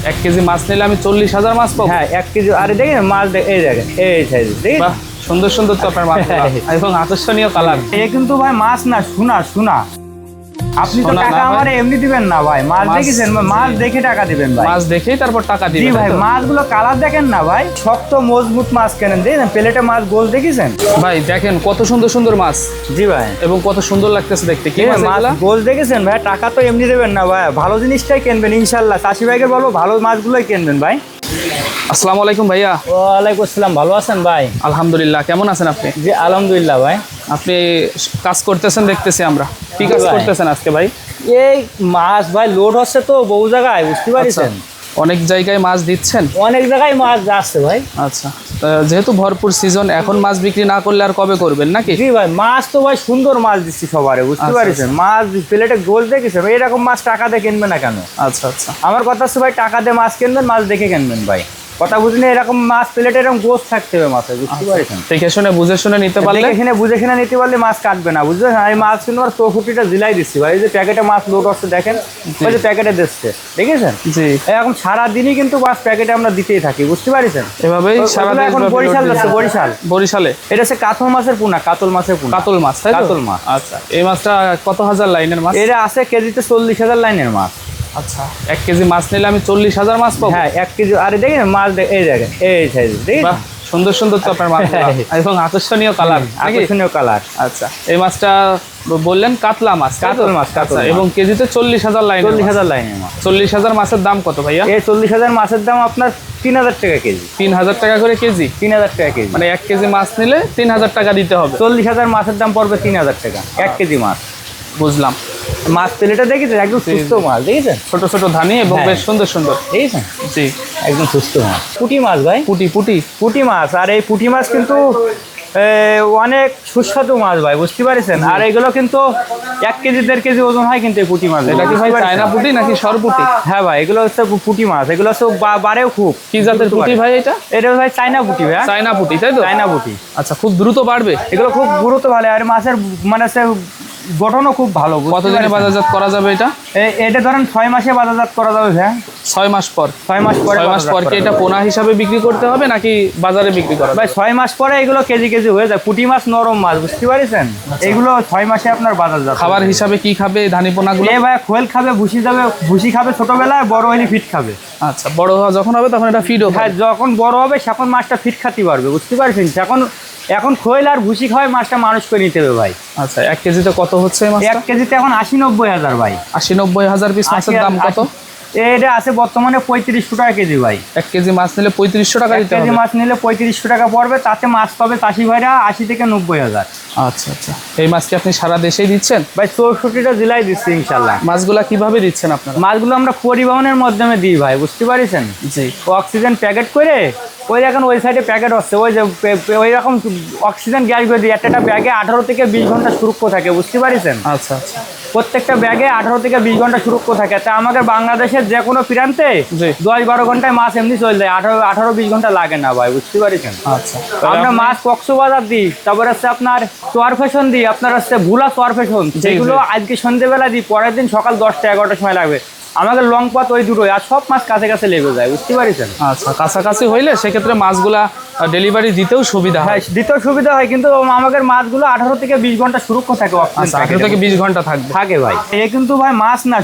1 KG মাছ নিলে আমি 40,000 মাছ পাবো? হ্যাঁ 1 কেজি। আরে দেখেন মাছ, এই দেখেন এই সাইজ, দেখেন বাহ, সুন্দর সুন্দর তো আপনার মাছ এবং আকর্ষণীয় কালার। এ কিন্তু ভাই মাছ না, সোনা। আপনি তো সোনা টাকা না ভাই? আমারে এমনি দিবেন না ভাই, মাছ দেখেছেন, মাছ দেখে টাকা দিবেন ভাই। মাছ দেখেই তারপর টাকা জি দিবেন। ভাই, মাছগুলো কালার দেখেন না ভাই, শক্ত মজবুত মাছ কেনেন, দেখেন প্লেটে মাছ গোল দেখেছেন ভাই দেখেন কত সুন্দর সুন্দর মাছ জি ভাই, এবং কত সুন্দর লাগতেছে দেখতে। কি মাছ মাছ এগুলা? গোল দেখেছেন ভাই, টাকা তো এমনি দেবেন না ভাই, ভালো জিনিসটাই কিনবেন ইনশাল্লাহ। চাষি ভাইকে বলবো ভালো মাছগুলোই কিনবেন ভাই। আসসালামু আলাইকুম ভাইয়া। ওয়ালাইকুম আসসালাম, ভালো আছেন ভাই? আলহামদুলিল্লাহ, কেমন আছেন আপনি? জি আলহামদুলিল্লাহ ভাই। আপনি কাজ করতেছেন দেখতেছি আমরা। কি কাজ ভাই। করতেছেন আজকে ভাই? এই মাছ ভাই লোড হচ্ছে তো বহু জায়গায়, বুঝতে পারছেন, অনেক জায়গায় মাছ দিচ্ছেন? অনেক জায়গায় মাছ যাচ্ছে ভাই। আচ্ছা, যেহেতু ভরপুর সিজন, এখন মাছ বিক্রি না করলে আর কবে করবেন নাকি? জি ভাই, মাছ তো ভাই সুন্দর মাছ দিচ্ছি সবারে, বুঝতে আচ্ছা, পারছেন, মাছ প্লেটে গোল দেখেছেন, এরকম মাছ টাকা দিয়ে কিনবে না কেন? আচ্ছা আচ্ছা, আমার কথা হচ্ছে ভাই, টাকা দিয়ে মাছ কিনবেন, মাছ দেখে কিনবেন ভাই, কথা বুঝলেন, এরকম মাছ প্লেটে এরকম গোস থাকতে হবে মাছে, বুঝতে পারছেন। দেখে শুনে বুঝে শুনে নিতে পারলে, এখানে বুঝে কিনে নিতে পারলে মাছ কাটবে না, বুঝলেন। আমি মাছ কিন্তু আমার চৌকুটিটা জিলাই দিচ্ছি ভাই, এই যে প্যাকেটে মাছ লোড হচ্ছে দেখেন, ওই যে প্যাকেটে দিচ্ছে দেখেছেন। জি, এরকম সারাদিনই কিন্তু মাছ প্যাকেটে আমরা দিতেই থাকি, বুঝতে পারছেন। এভাবেই সারা দিন এখন বরিশাল যাচ্ছে, বরিশালে এটা হচ্ছে কাতল মাছের পোনা, কাতল মাছ, তাই তো? কাতল মাছ। আচ্ছা, এই মাছটা কত হাজার লাইনের মাছ? এটা আছে কেজিতে 40,000 লাইনের মাছ। আচ্ছা, 1 কেজি মাছ নিলে আমি 40,000 মাছ পাবো? হ্যাঁ 1 কেজি। আরে দেখেন মাছ, এই দেখেন এই সাইজ, দেখেন বাহ, সুন্দর সুন্দর তো আপনার মাছ এবং আকর্ষণীয় কালার, আকর্ষণীয় কালার। আচ্ছা, এই মাছটা বললেন কাতলা মাছ, কাতল মাছ, কাতল এবং কেজিতে 40,000 লাইন। 40,000 লাইনের মাছ। 40,000 মাছের দাম কত ভাইয়া? এই 40,000 মাছের দাম আপনার 3,000 টাকা কেজি। 3,000 টাকা করে কেজি? 3,000 টাকা কেজি, মানে 1 কেজি মাছ নিলে 3,000 টাকা দিতে হবে। 40,000 মাছের দাম পড়বে 3,000 টাকা 1 কেজি মাছ। বুঝলাম। মাছ প্লেটে দেখেছেন, একদম সুস্থ মাছ, দেখেছেন, ছোট ছোট ধানি এবং হ্যাঁ। বেশ সুন্দর সুন্দর। দেখেছেন, জি, একদম সুস্থ মাছ। পুঁটি মাছ ভাই, পুঁটি মাছ। আর এই পুঁটি মাছ কিন্তু অনেক সুস্বাদু মাছ ভাই, বুঝতে পারছেন। আর এগুলো কিন্তু 1 কেজি 1.5 কেজি ওজন হয় কিন্তু এই পুঁটি মাছ। এটা কি ভাই চায়না পুঁটি নাকি সরপুঁটি? হ্যাঁ ভাই, এগুলো হচ্ছে পুঁটি মাছ, এগুলো হচ্ছে বাড়েও খুব। কি জাতের পুঁটি ভাই এটা? এটা ভাই চায়না পুঁটি ভাই। চায়না পুঁটি, তাই তো? চায়না পুঁটি। আচ্ছা, খুব দ্রুত বাড়বে এগুলো খুব গুরুত্ব ভালো, আর মাছের মানে গঠনও খুব ভালো। কতদিনে বাজারজাত করা যাবে এটা? এটা ধরেন 6 মাসে বাজারজাত করা যাবে ভাই। 6 মাস পর? 6 মাস পরে। 6 মাস পর কি এটা পোনা হিসাবে বিক্রি করতে হবে নাকি বাজারে বিক্রি করা ভাই? 6 মাস পরে এগুলো কেজি কেজি হয়ে যায়। পুঁটি মাছ নরম মাছ, বুঝতে পারছেন। এগুলো 6 মাসে আপনার বাজারজাত। খাবার হিসাবে কি খাবে এই ধানি পোনাগুলো? ভাই খোল খাবে, ভুসি খাবে ছোটবেলায়, বড় হলে ফিট খাবে। আচ্ছা, বড় হওয়া যখন হবে তখন এটা ফিডও হ্যাঁ, যখন বড় হবে তখন মাছটা ফিট খাতে পারবে, বুঝতে পারছেন। এখন খোল আর ভুসি খাওয়াই মাছটা মানুষ করে নিতে হবে ভাই। আচ্ছা, 1 কেজিতে কত হচ্ছে এই মাছটা? 1 কেজিতে এখন 80-90 হাজার ভাই। 80-90 হাজার পিস মাছের দাম কত? এটা আছে বর্তমানে 3500 টাকা কেজি ভাই। 1 কেজি মাছ নিলে 3500 টাকা দিতে হবে? 1 কেজি মাছ নিলে 3500 টাকা পড়বে, তাতে মাছ পাবে চাষি ভাইরা 80-90 হাজার। আচ্ছা আচ্ছা, এই মাছ কি আপনি সারা দেশেই দিচ্ছেন? ভাই 64টা জেলায় দিচ্ছি ইনশাল্লাহ। মাছগুলা কিভাবে দিচ্ছেন আপনারা? মাছগুলো আমরা পরিবহনের মাধ্যমে দিই ভাই, বুঝতে পারছেন। জি, অক্সিজেন প্যাকেট করে ওই এখন ওই সাইডে প্যাকেট হচ্ছে, ওই যে ওই রকম অক্সিজেন গ্যাস করে দিই। একটা ব্যাগে 18 থেকে 20 ঘন্টা সুরক্ষা থাকে, বুঝতে পারছেন। আচ্ছা আচ্ছা, প্রত্যেকটা ব্যাগে 18 থেকে 20 ঘন্টা সুরক্ষা থাকে। তা আমাদের বাংলাদেশের যে কোনো প্রান্তে জি। 10-12 ঘন্টায় মাছ এমনি চলে যায়, 18-20 ঘন্টা লাগে না ভাই, বুঝতে পারছেন। আচ্ছা, আমরা মাছ কক্সবাজার দিই, তারপর হচ্ছে আপনার চর ফ্যাশন দিই, আপনার হচ্ছে ভুলা চর ফ্যাশন, যেগুলো আজকে সন্ধ্যেবেলা দিই, পরের দিন সকাল 10টা-11টার সময় লাগবে। আমাদের লং পথ ওই দুটোই, আর সব মাছ কাছে কাছে লেগে যায়, বুঝতে পারছেন। আচ্ছা, কাছাকাছি হইলে সেক্ষেত্রে মাছগুলা ডেলিভারি দিতেও সুবিধা হয়। দিতেও সুবিধা হয়, কিন্তু আমাদের মাছগুলো 18 থেকে 20 ঘন্টা সুরক্ষা থাকে। 18 থেকে 20 ঘন্টা থাকে ভাই। এ কিন্তু ভাই মাছ না,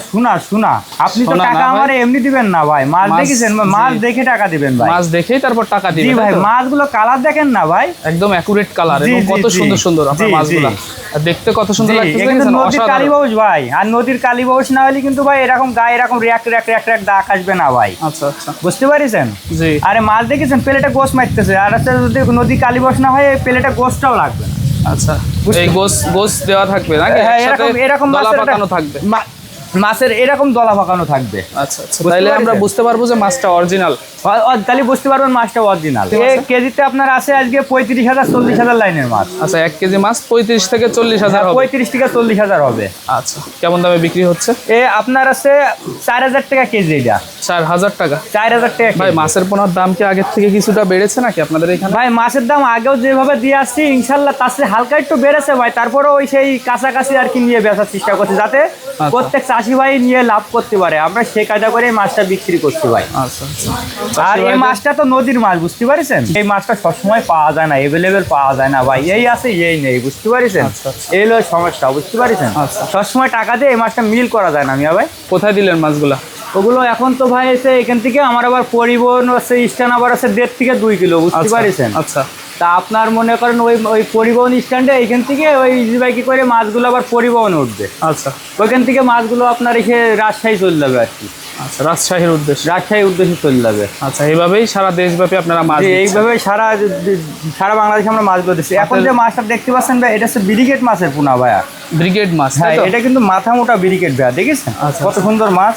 সোনা। আপনি তো টাকা আমারে এমনি দিবেন না ভাই, মাছ দেখেছেন, মাছ দেখে টাকা দিবেন ভাই। মাছ দেখেই তারপর টাকা দিবেন। জি ভাই, মাছগুলো কালার দেখেন না ভাই, একদম অ্যাকুরেট কালার এবং কত সুন্দর সুন্দর আপনার মাছগুলো দেখতে, কত সুন্দর লাগছে। নদীর কালীবাউস ভাই, আর নদীর কালীবাউস না হলে কিন্তু ভাই এরকম গায়ে এরকম র্যাক দাগ আসবে না ভাই। আচ্ছা আচ্ছা, বুঝতে পারছেন। জি, আরে মাছ দেখেছেন প্লেটে গোস মারতেছে, আর যদি নদী কালীবাউস না হয় প্লেটে গোসটাও লাগবে না। আচ্ছা, এই গোস দেওয়া থাকবে নাকি? হ্যাঁ, এরকম দলা পাকানো থাকবে, মাছের এরকম দলা পাকানো থাকবে। আচ্ছা আচ্ছা, তাহলে আমরা বুঝতে পারবো যে মাছটা অরিজিনাল। তাহলে বুঝতে পারবেন মাছটা অরিজিনাল। কেজিতে আপনার আছে আজকে 35,000-40,000 লাইনের মাছ। আচ্ছা, 1 কেজি মাছ 35 থেকে 40,000 হবে? 35 থেকে 40,000 হবে। আচ্ছা, কেমন দামে বিক্রি হচ্ছে? আপনার আছে 4,000 টাকা কেজি। এটা 4,000 টাকা? 4,000 টাকা ভাই, মাছের পোনার দাম কি আগের থেকে কিছুটা বেড়েছে নাকি আপনাদের এখানে? ভাই মাছের দাম আগেও যেভাবে দিয়ে আসছি ইনশাল্লাহ তার চেয়ে হালকা একটু বেড়েছে ভাই, তারপরে ওই সেই কাছাকাছি আর কি নিয়ে বেচার চেষ্টা করছে, যাতে প্রত্যেক চাষি চাষি ভাই নিয়ে লাভ করতে পারে, আমরা সে কাজা করে এই মাছটা বিক্রি করতে পারি। আচ্ছা আচ্ছা। আর এই মাছটা তো নদীর মাছ, বুঝতে পারছেন, এই মাছটা সবসময় পাওয়া যায় না, এভেলেবেল পাওয়া যায় না ভাই, এই আছে এই নেই, বুঝতে পারছেন, এই হলো সমস্যা, বুঝতে পারছেন। সবসময় টাকা দিয়ে এই মাছটা মিল করা যায় না মিয়া ভাই। কোথায় দিলেন মাছগুলা? ওগুলো এখন তো ভাই এসে এখান থেকে আমার আবার পরিবহন আছে, স্ট্যান্ড আবার আছে 1.5 থেকে 2 কিলো, বুঝতে পারছেন। আচ্ছা। তা আপনার মনে করেন ওই পরিবহন স্ট্যান্ডে এইখান থেকে ওই ইজি বাইকে করে মাছগুলো আবার পরিবহনে উঠবে। আচ্ছা। ওইখান থেকে মাছগুলো আপনার এসে রাজশাহী চলে যাবে আর কি। আচ্ছা, রাজশাহীর উদ্দেশ্যে চলে যাবে। আচ্ছা, এইভাবেই সারা দেশব্যাপী আপনারা মাছ দিচ্ছেন? এইভাবে সারা বাংলাদেশে আমরা মাছগুলো দিচ্ছি। এখন যে মাছটা দেখতে পাচ্ছেন ভাই, এটা হচ্ছে ব্রিগেড মাছের পোনা ভাইয়া। ব্রিগেড মাছ? হ্যাঁ, এটা কিন্তু মাথা মোটা ব্রিগেড ভাইয়া, দেখেছেন কত সুন্দর মাছ।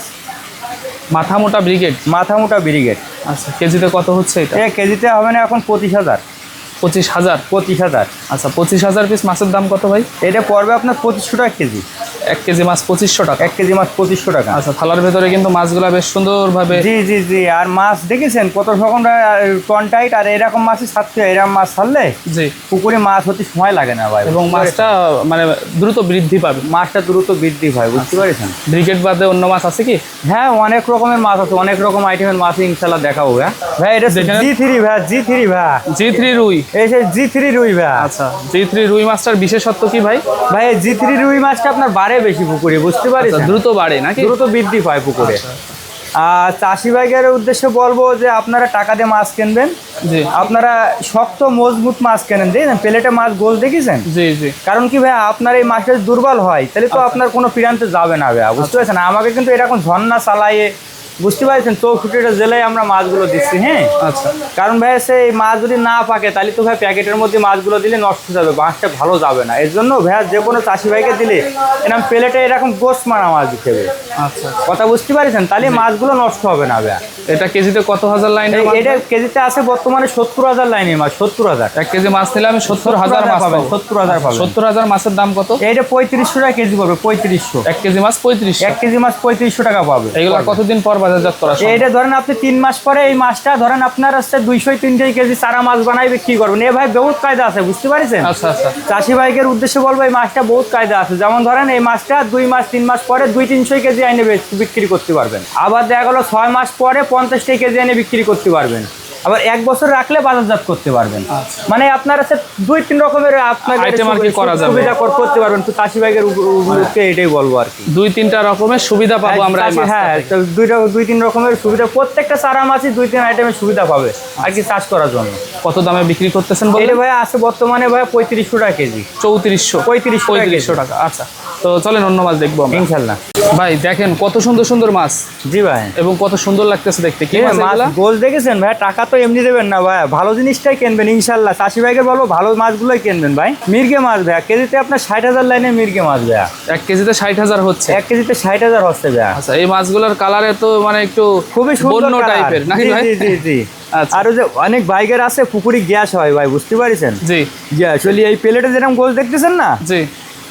মাথা মোটা ব্রিগেড? মাথা মোটা ব্রিগেড। আচ্ছা, কেজিতে কত হচ্ছে এটা? কেজিতে হবে না এখন 25,000। 25,000? 25,000। আচ্ছা, 25,000 পিস মাছের দাম কত ভাই? এটা পড়বে আপনার 2500 টাকা কেজি। 1 কেজি মাছ 2500 টাকা? 1 কেজি মাছ 2500 টাকা। আচ্ছা, থালার ভেতরে কিন্তু মাছগুলা বেশ সুন্দরভাবে। জি জি জি। আর মাছ দেখেছেন কত রকম টন টাইট, আর এরকম মাছই ছাড়তে, এরকম মাছ ছাড়লে জি পুকুরে মাছ হতে সময় লাগে না ভাই, এবং মাছটা মানে দ্রুত বৃদ্ধি পাবে। মাছটা দ্রুত বৃদ্ধি পায়, বুঝতে পারছেন। ব্রিগেড বাদে অন্য মাছ আছে কি? হ্যাঁ, অনেক রকমের মাছ আছে, অনেক রকম আইটেমের মাছ ইনশাল্লাহ দেখাবো। ভাই এটা G3 ভাই, G3 ভাই, G3 রুই। এই যে G3 রুই ভাই। আচ্ছা, G3 রুই মাছটার বিশেষত্ব কি ভাই? ভাই G3 রুই মাছটা আপনার বাড়ে বেশি পুকুরে, বুঝতে পারছেন, দ্রুত বাড়ে নাকি? দ্রুত বৃদ্ধি পায় পুকুরে। আর চাষি ভাইদের উদ্দেশ্যে বলবো যে আপনারা টাকা দিয়ে মাছ কিনবেন, জি আপনারা শক্ত মজবুত মাছ কেনেন, দেখেন প্লেটে মাছ গোল দেখেছেন। জি জি। কারণ কি ভাই, আপনার এই মাছটা দুর্বল হয় তাহলে তো আপনার কোনো প্রান্তে যাবে না ভাই, বুঝতে পারছেন। আমাকে কিন্তু এরকম ঝর্ণা চালাইয়ে, বুঝতে পারছেন, 64টা জেলায় আমরা মাছগুলো দিচ্ছি। হ্যাঁ, আচ্ছা। কারণ ভাই সেই মাছ যদি না পাকে তাহলে তো ভাই প্যাকেটের মধ্যে মাছগুলো দিলে নষ্ট হয়ে যাবে, মাছটা ভালো যাবে না। এর জন্য ভাই যে কোনো চাষি ভাইকে দিলে এরকম প্লেটে এরকম গোস মারা মাছ দিতে হবে। আচ্ছা, কথা বুঝতে পারছেন, তাহলে মাছগুলো নষ্ট হবে না ভাই। এটা কেজিতে কত হাজার লাইন? এটা কেজিতে আছে বর্তমানে 70,000 লাইনের মাছ। 70,000। 1 কেজি মাছ নিলে আমি 70,000 মাছ পাবো। 70,000 পাবেন। 70,000 মাছের দাম কত? এটা 3500 টাকা কেজি পাবে। 3500। 1 কেজি মাছ 3500? 1 কেজি মাছ 3500 টাকা পাবে। এগুলো কতদিন পর বাজারজাত করা সম্ভব? এটা ধরেন আপনি 3 মাস পরে এই মাছটা ধরেন আপনার হচ্ছে 200-300 কেজি চারা মাছ বানাই বিক্রি করবেন। এ ভাই বহুত কায়দা আছে, বুঝতে পারছেন। আচ্ছা আচ্ছা। চাষি ভাইকের উদ্দেশ্যে বলবো এই মাছটা বহুত কায়দা আছে। যেমন ধরেন এই মাছটা 2 মাস 3 মাস পরে 200-300 কেজি আইনে বিক্রি করতে পারবেন। আবার দেখা গেলো 6 মাস পরে 50 কেজি আইনে বিক্রি করতে পারবেন। আবার 1 বছর রাখলে বাজারজাত করতে পারবেন। মানে আপনার আছে 2-3 রকমের আপনার আইটেম আর কি করা যাবে, সুবিধা করতে পারবেন। তো চাষি ভাইকের উপলক্ষে এটাই বলবো আর কি। 2-3টা রকমের সুবিধা পাবো আমরা এই মাছ। হ্যাঁ, 2-3 রকমের সুবিধা, প্রত্যেকটা চারা মাছই 2-3 আইটেমের সুবিধা পাবে আর কি চাষ করার জন্য। কত দামে বিক্রি করতেছেন বলেন? এটা ভাই আছে বর্তমানে ভাই 3500 টাকা কেজি। 3500 টাকা। আচ্ছা, তো চলেন অন্য মাছ দেখবো আমরা ইনশাল্লাহ। ভাই দেখেন কত সুন্দর সুন্দর মাছ। জি ভাই। এবং কত সুন্দর লাগতেছে দেখতে। কি মাছ এগুলা? গোল দেখেছেন ভাই, টাকা তো এমনি দেবেন না ভাই, ভালো জিনিসটাই কিনবেন ইনশাল্লাহ। চাষি ভাইকে বলবো ভালো মাছগুলোই কিনবেন ভাই। মির্গে মাছ ভাই কেজিতে আপনার 60,000 লাইনে মির্গে মাছ ভাই। 1 কেজিতে 60,000 হচ্ছে? 1 কেজিতে 60,000 হচ্ছে ভাই। আচ্ছা, এই মাছগুলোর কালারে তো মানে একটু খুবই সুন্দর টাইপের নাকি ভাই? জি জি জি। আর যে অনেক বাইকের আছে পুকুরি গ্যাস হয় ভাই, বুঝতে পারছেন। জি, গ্যাস হলে এই প্লেটে যেরকম গোল দেখতেছেন না, জি,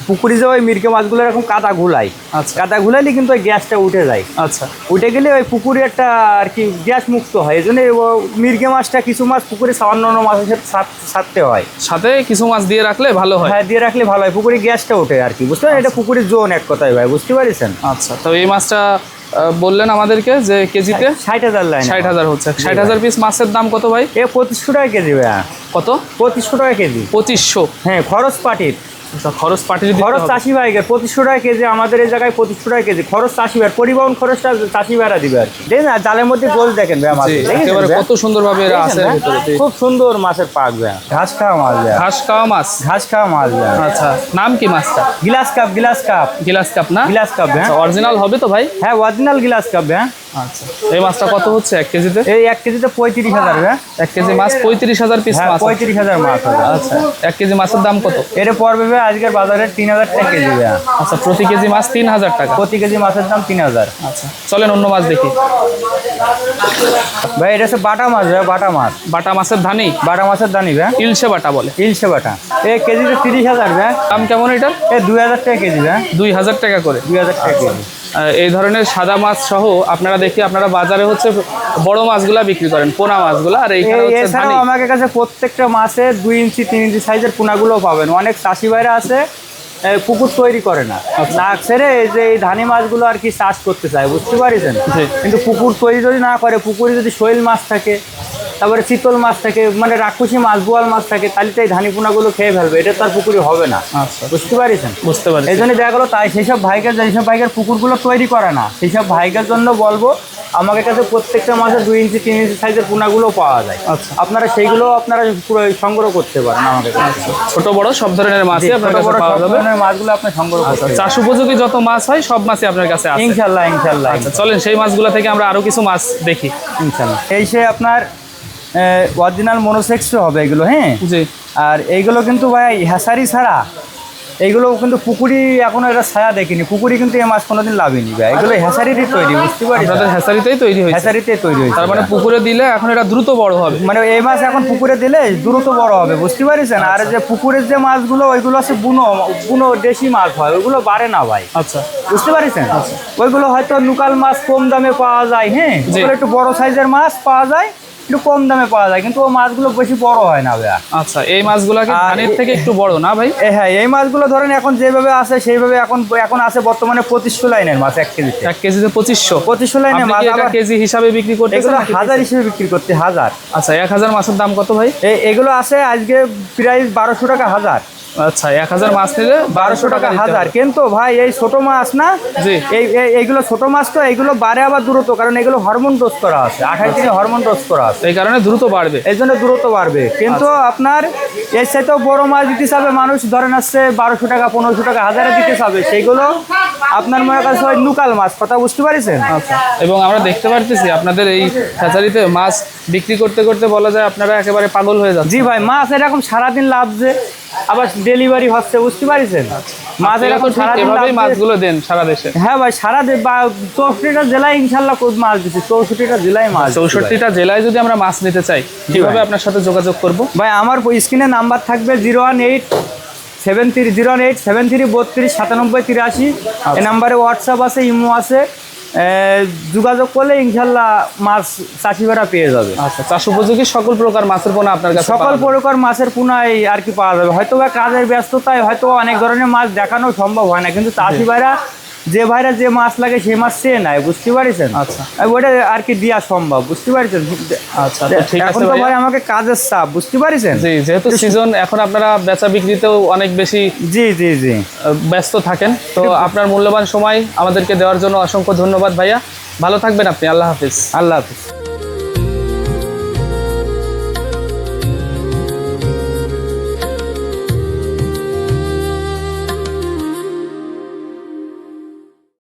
পুকুরি যে ওই মির্গে মাছগুলো এরকম কাদা ঘুলাই। আচ্ছা, কাদা ঘুলাইলে কিন্তু ওই গ্যাসটা উঠে যায়। আচ্ছা, উঠে গেলে ওই পুকুরে একটা আর কি গ্যাস মুক্ত হয়। এই জন্য মির্গে মাছটা কিছু মাছ পুকুরে অন্য মাছের সাথে ছাড়তে হয়, সাথে কিছু মাছ দিয়ে রাখলে ভালো হয়। হ্যাঁ, দিয়ে রাখলে ভালো হয়, পুকুরে গ্যাসটা ওঠে আর কি, বুঝতে পারেন। এটা পুকুরের জোন এক কথায় ভাই, বুঝতে পারছেন। আচ্ছা, তো এই মাছটা বললেন আমাদেরকে যে কেজিতে 60,000 লাইন। 60,000 হচ্ছে। 60,000 পিস মাছের দাম কত ভাই? 2500 টাকা কেজি ভাই। কত? 2500 টাকা কেজি। 2500? হ্যাঁ, খরচ পাটির। খরচ পাঠিয়ে দিতে খরচ হবে। চাষি ভাইকে 2500 টাকা কেজি, আমাদের এই জায়গায় 2500 টাকা কেজি খরচ চাষি ভাই। পরিবহন খরচটা চাষি ভাইরা দিবে আর কি। দেখেন না জালের মধ্যে গোল দেখেন ভাই মাছ, একেবারে কত সুন্দরভাবে এরা আছে ভিতরে। খুব সুন্দর মাছের পাক ভাই। ঘাস খাওয়া মাছ ভাই। ঘাস খাওয়া মাছ? ঘাস খাওয়া মাছ ভাই। আচ্ছা, নাম কি মাছটা? Glass cup. Glass cup. Glass cup না? গ্লাস কাপ হ্যাঁ। অরিজিনাল হবে তো ভাই? হ্যাঁ, অরিজিনাল গ্লাস কাপ হ্যাঁ। আচ্ছা, এই মাছটা কত হচ্ছে 1 কেজিতে? এই 1 কেজিতে 35,000 হ্যাঁ। 1 কেজি মাছ 35,000 পিস হ্যাঁ, মাছ? 35,000 মাছ হবে। আচ্ছা, 1 কেজি মাছের দাম কত? এটা পড়বে ভাই আজকের বাজারে 3,000 টাকা কেজি ভাই। আচ্ছা, প্রতি কেজি মাছ 3,000 টাকা? প্রতি কেজি মাছের দাম 3,000। আচ্ছা, চলেন অন্য মাছ দেখি। ভাই এটা হচ্ছে বাটা মাছ ভাই। বাটা মাছ। বাটা মাছের ধানি? বাটা মাছের দানি ভাই। ইলশে বাটা বলে? ইলশে বাটা। এই কেজিতে 30,000 ভাই। দাম কেমন এটার? এই 2,000 টাকা কেজি ভাই। 2,000 টাকা করে? 2,000 টাকা কেজি। এই ধরনের সাদা মাছ সহ আপনারা দেখি আপনারা বাজারে হচ্ছে বড় মাছগুলা বিক্রি করেন, পোনা মাছগুলা, আর এইখানে হচ্ছে ধানি। এছাড়াও আমাদের কাছে প্রত্যেকটা মাছে 2 ইঞ্চি 3 ইঞ্চি সাইজের পোনাগুলো পাবেন। অনেক চাষি ভাইরা আছে পুকুর তৈরি করে না, না ছেড়ে এই যে এই ধানি মাছগুলো আর কি চাষ করতে চায়, বুঝতে পারছেন। কিন্তু পুকুর তৈরি যদি না করে, পুকুরে যদি শৈল মাছ থাকে, তারপরে চিতল মাছ থাকে, মানে রাক্ষসী মাছ, বোয়াল মাছ থাকে, তাহলে তো এই ধানি পোনাগুলো খেয়ে ফেলবে, এটা তার পুকুরে হবে না। আচ্ছা, বুঝতে পারছেন। বুঝতে পারি। এই জন্য দেখা গেলো তাই সেইসব ভাইকার, যেসব ভাইকার পুকুরগুলো তৈরি করে না, সেইসব ভাইকার জন্য বলবো আমাদের কাছে প্রত্যেকটা মাছের 2 ইঞ্চি 3 ইঞ্চি সাইজের পোনাগুলো পাওয়া যায়। আচ্ছা, আপনারা সেইগুলো আপনারা পুরো সংগ্রহ করতে পারেন আমাদের কাছে। ছোট বড় সব ধরনের মাছই আপনার কাছে পাওয়া যাবে। মাছগুলো আপনি সংগ্রহ করতে পারেন। চাষ উপযোগী যত মাছ হয় সব মাছই আপনার কাছে আছে। ইনশাল্লাহ ইনশাল্লাহ। আচ্ছা, চলেন সেই মাছগুলো থেকে আমরা আরো কিছু মাছ দেখি। ইনশাল্লাহ। এই সে আপনার অরিজিনাল মনোসেক্স হবে এগুলো, হ্যাঁ। জি। আর এইগুলো কিন্তু ভাই হ্যাসারি ছাড়া, এইগুলো কিন্তু পুকুরি এখনো এটা ছায়া দেখিনি, পুকুরি কিন্তু এই মাছ কোনোদিন লাভেনি ভাই, এগুলো হ্যাসারিরই তৈরি, বুঝতে পারি। আপনাদের হ্যাসারিতেই তৈরি হয়েছে? হ্যাসারিতে তৈরি হয়েছে। তার মানে পুকুরে দিলে এখন এটা দ্রুত বড় হবে, মানে এই মাছ এখন পুকুরে দিলে দ্রুত বড় হবে, বুঝতে পারছেন। আর যে পুকুরের যে মাছগুলো ওইগুলো আছে বুনো দেশি মাছ হয়, ওইগুলো বাড়ে না ভাই। আচ্ছা, বুঝতে পারছেন। ওইগুলো হয়তো লোকাল মাছ কম দামে পাওয়া যায়, হ্যাঁ, ওগুলো একটু বড় সাইজের মাছ পাওয়া যায়, একটু কম দামে পাওয়া যায়, কিন্তু ও মাছগুলো বেশি বড় হয় না ভাইয়া। আচ্ছা, এই মাছগুলোকে ধানের থেকে একটু বড় না ভাই? হ্যাঁ, এই মাছগুলো ধরেন এখন যেভাবে আছে সেইভাবে এখন আছে বর্তমানে 2500 লাইনের মাছ 1 কেজিতে। 1 কেজিতে 2500 লাইনের মাছ। এটা কেজি হিসাবে বিক্রি করতে? এগুলো 1000 হিসেবে বিক্রি করতে, 1000। আচ্ছা, 1000 মাছের দাম কত ভাই? এগুলো আছে আজকে প্রাইস 1200 টাকা 1000। আচ্ছা, 1000 মাছ নিলে 1200 টাকা 1000। কিন্তু ভাই এই ছোট মাছ না, জি, এইগুলো ছোট মাছ, তো এইগুলো বাড়ে আবার দ্রুত, কারণ এগুলো হরমোন ডোজ করা আছে, 28 দিনে হরমোন ডোজ করা আছে, এই কারণে দ্রুত বাড়বে, এই জন্য দ্রুত বাড়বে। কিন্তু আপনার এর সাথেও বড় মাছ দিতে চাবে মানুষ, ধরেন আসছে 1200 টাকা 1500 টাকা 1000-এ দিতে চাবে, সেইগুলো আপনার মনে কাছে হয় লোকাল মাছ, কথা বুঝতে পারছেন। আচ্ছা, এবং আমরা দেখতে পারতেছি আপনাদের এই হ্যাচারিতে মাছ বিক্রি করতে করতে বলা যায় আপনারা একেবারে পাগল হয়ে যাচ্ছে। জি ভাই, মাছ এরকম সারাদিন লাভছে, আবার ডেলিভারি হচ্ছে, বুঝতে পারছেন। মাছ এরকম সারাদিন এভাবেই মাছগুলো দেন সারা দেশে? হ্যাঁ ভাই, সারা 64টা জেলায় ইনশাল্লাহ মাছ দিচ্ছি, 64টা জেলায় মাছ। 64টা জেলায় যদি আমরা মাছ নিতে চাই, কিভাবে আপনার সাথে যোগাযোগ করব? ভাই আমার স্ক্রিনে নাম্বার থাকবে 0187332339783। এই নাম্বারে হোয়াটসঅ্যাপ আছে, ইমো আছে, যোগাযোগ করলে ইনশাল্লাহ মাছ চাষিভাইরা পেয়ে যাবে। আচ্ছা, চাষ উপযোগী সকল প্রকার মাছের পোনা আপনার কাছে? সকল প্রকার মাছের পোনাই আর কি পাওয়া যাবে। হয়তো বা কাজের ব্যস্ততায় হয়তো অনেক ধরনের মাছ দেখানো সম্ভব হয় না, কিন্তু চাষিভাইরা যে ভাইরা যে মাছ লাগে সেই মাছ চেয়ে নেয়, বুঝতে পারছেন। আচ্ছা, ওইটা আর কি দেওয়া সম্ভব, বুঝতে পারছেন। আচ্ছা, ঠিক আছে এখন তো ভাই আমাকে কাজের চাপ, বুঝতে পারছেন। জি, যেহেতু সিজন, এখন আপনারা বেচা বিক্রিতেও অনেক বেশি জি জি জি ব্যস্ত থাকেন, তো আপনার মূল্যবান সময় আমাদেরকে দেওয়ার জন্য অসংখ্য ধন্যবাদ ভাইয়া। ভালো থাকবেন আপনি। আল্লাহ হাফিজ। আল্লাহ হাফিজ।